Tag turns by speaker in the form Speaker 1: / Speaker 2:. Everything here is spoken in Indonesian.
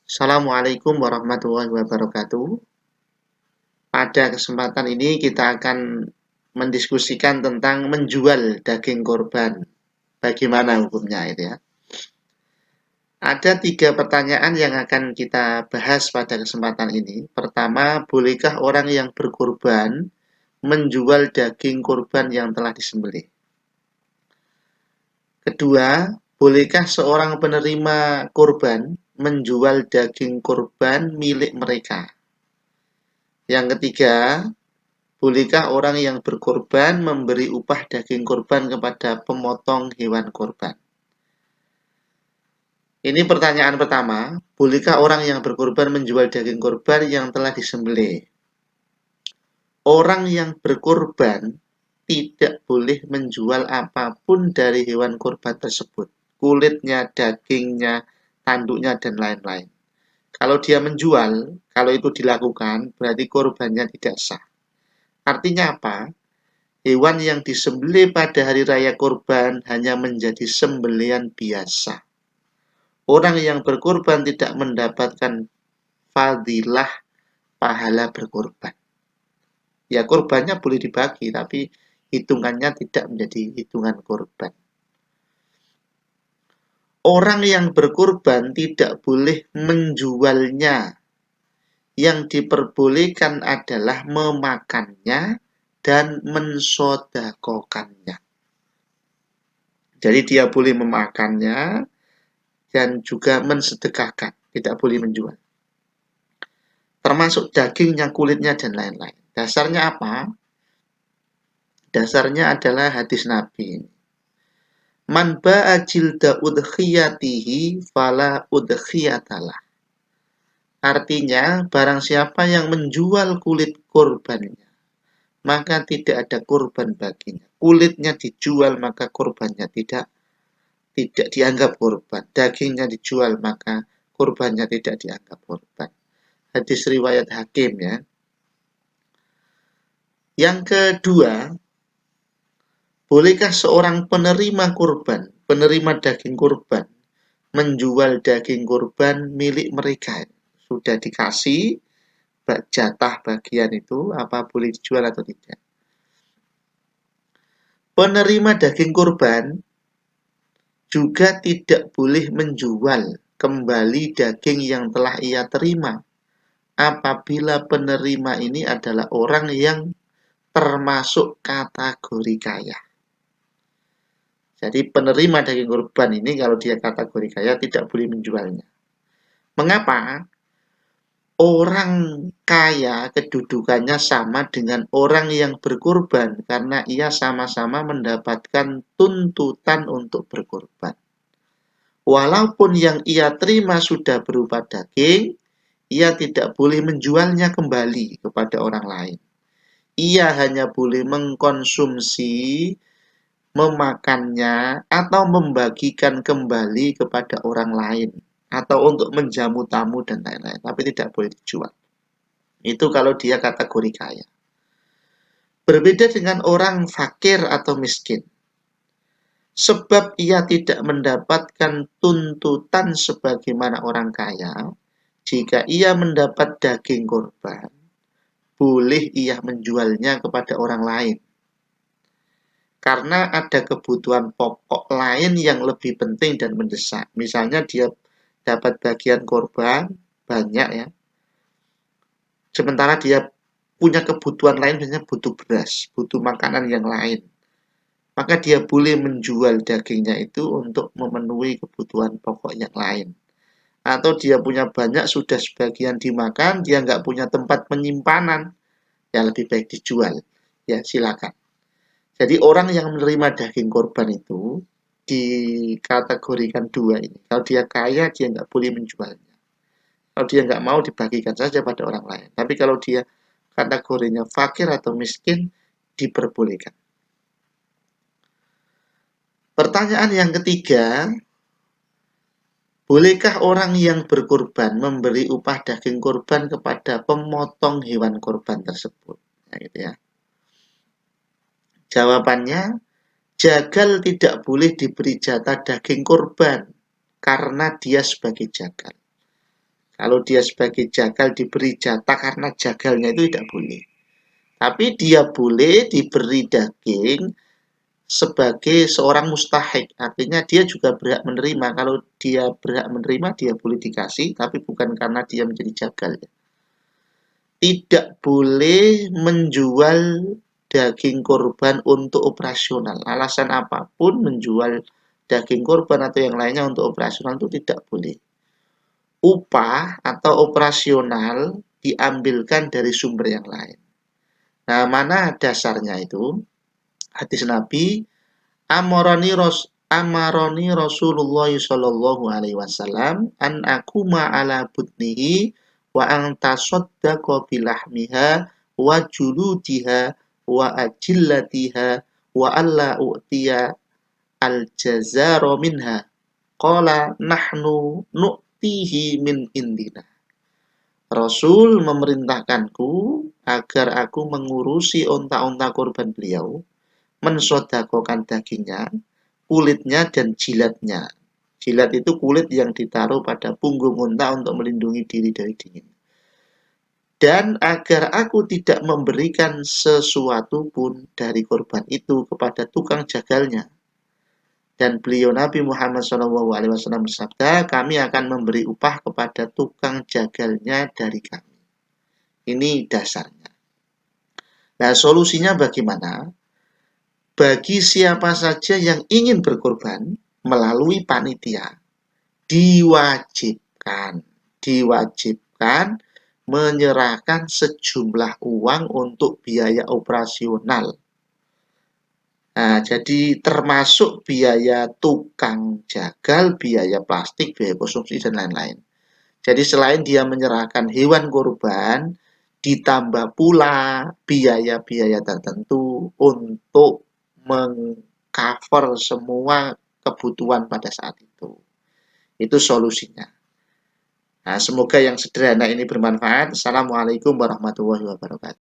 Speaker 1: Assalamualaikum warahmatullahi wabarakatuh. Pada kesempatan ini kita akan mendiskusikan tentang menjual daging korban. Bagaimana hukumnya itu ya. Ada 3 pertanyaan yang akan kita bahas pada kesempatan ini. Pertama, bolehkah orang yang berkorban menjual daging korban yang telah disembelih? Kedua, bolehkah seorang penerima korban menjual daging korban milik mereka? Yang ketiga, bolehkah orang yang berkorban memberi upah daging korban kepada pemotong hewan korban? Ini pertanyaan pertama, bolehkah orang yang berkorban menjual daging korban yang telah disembelih? Orang yang berkorban tidak boleh menjual apapun dari hewan korban tersebut. Kulitnya, dagingnya, tanduknya, dan lain-lain. Kalau dia menjual, kalau itu dilakukan, berarti korbannya tidak sah. Artinya apa? Hewan yang disembelih pada hari raya kurban hanya menjadi sembelihan biasa. Orang yang berkorban tidak mendapatkan fadilah pahala berkorban. Ya, korbannya boleh dibagi, tapi hitungannya tidak menjadi hitungan korban. Orang yang berkorban tidak boleh menjualnya. Yang diperbolehkan adalah memakannya dan mensodakokannya. Jadi dia boleh memakannya dan juga mensedekahkan, tidak boleh menjual. Termasuk dagingnya, kulitnya, dan lain-lain. Dasarnya apa? Dasarnya adalah hadis Nabi. Man ba'a jilda udkhiyatihi fala udkhiyatalah. Artinya, barang siapa yang menjual kulit korbannya, maka tidak ada korban baginya. Kulitnya dijual, maka korbannya tidak dianggap korban. Dagingnya dijual, maka korbannya tidak dianggap korban. Hadis riwayat Hakim ya. Yang kedua, bolehkah seorang penerima kurban, penerima daging kurban, menjual daging kurban milik mereka? Sudah dikasih jatah bagian itu, apa boleh dijual atau tidak? Penerima daging kurban juga tidak boleh menjual kembali daging yang telah ia terima apabila penerima ini adalah orang yang termasuk kategori kaya. Jadi penerima daging kurban ini kalau dia kategori kaya tidak boleh menjualnya. Mengapa? Orang kaya kedudukannya sama dengan orang yang berkorban karena ia sama-sama mendapatkan tuntutan untuk berkorban. Walaupun yang ia terima sudah berupa daging, ia tidak boleh menjualnya kembali kepada orang lain. Ia hanya boleh mengkonsumsi, memakannya, atau membagikan kembali kepada orang lain. Atau untuk menjamu tamu dan lain-lain. Tapi tidak boleh dijual. Itu kalau dia kategori kaya. Berbeda dengan orang fakir atau miskin. Sebab ia tidak mendapatkan tuntutan sebagaimana orang kaya, jika ia mendapat daging korban, boleh ia menjualnya kepada orang lain. Karena ada kebutuhan pokok lain yang lebih penting dan mendesak. Misalnya dia dapat bagian korban, banyak ya. Sementara dia punya kebutuhan lain, misalnya butuh beras, butuh makanan yang lain. Maka dia boleh menjual dagingnya itu untuk memenuhi kebutuhan pokok yang lain. Atau dia punya banyak, sudah sebagian dimakan, dia nggak punya tempat penyimpanan, ya lebih baik dijual. Ya silakan. Jadi orang yang menerima daging korban itu dikategorikan dua ini. Kalau dia kaya, dia nggak boleh menjualnya. Kalau dia nggak mau, dibagikan saja pada orang lain. Tapi kalau dia kategorinya fakir atau miskin, diperbolehkan. Pertanyaan yang ketiga, bolehkah orang yang berkorban memberi upah daging korban kepada pemotong hewan korban tersebut? Nah, gitu ya. Jawabannya, jagal tidak boleh diberi jatah daging korban karena dia sebagai jagal. Kalau dia sebagai jagal diberi jatah karena jagalnya itu tidak boleh. Tapi dia boleh diberi daging sebagai seorang mustahik. Artinya dia juga berhak menerima. Kalau dia berhak menerima, dia boleh dikasih, tapi bukan karena dia menjadi jagal. Tidak boleh menjual daging korban untuk operasional. Alasan apapun menjual daging korban atau yang lainnya untuk operasional itu tidak boleh. Upah atau operasional diambilkan dari sumber yang lain. Nah, mana dasarnya itu? Hadis Nabi, amaroni Rasulullah sallallahu alaihi wasallam an akuma ala butnihi wa an tasaddaqa bilahmiha wa juludiha wa ajillatiha wa alla u'tiya al jazaro minha qala nahnu nu'tihi min indina. Rasul memerintahkanku agar aku mengurusi onta-onta korban beliau, mensodakokan dagingnya, kulitnya, dan jilatnya. Jilat itu kulit yang ditaruh pada punggung unta untuk melindungi diri dari dingin. Dan agar aku tidak memberikan sesuatu pun dari korban itu kepada tukang jagalnya. Dan beliau Nabi Muhammad SAW bersabda, kami akan memberi upah kepada tukang jagalnya dari kami. Ini dasarnya. Nah, solusinya bagaimana? Bagi siapa saja yang ingin berkorban melalui panitia, diwajibkan menyerahkan sejumlah uang untuk biaya operasional. Nah, jadi termasuk biaya tukang jagal, biaya plastik, biaya konsumsi, dan lain-lain. Jadi selain dia menyerahkan hewan korban, ditambah pula biaya-biaya tertentu untuk mengcover semua kebutuhan pada saat itu. Itu solusinya. Nah, semoga yang sederhana ini bermanfaat. Assalamualaikum warahmatullahi wabarakatuh.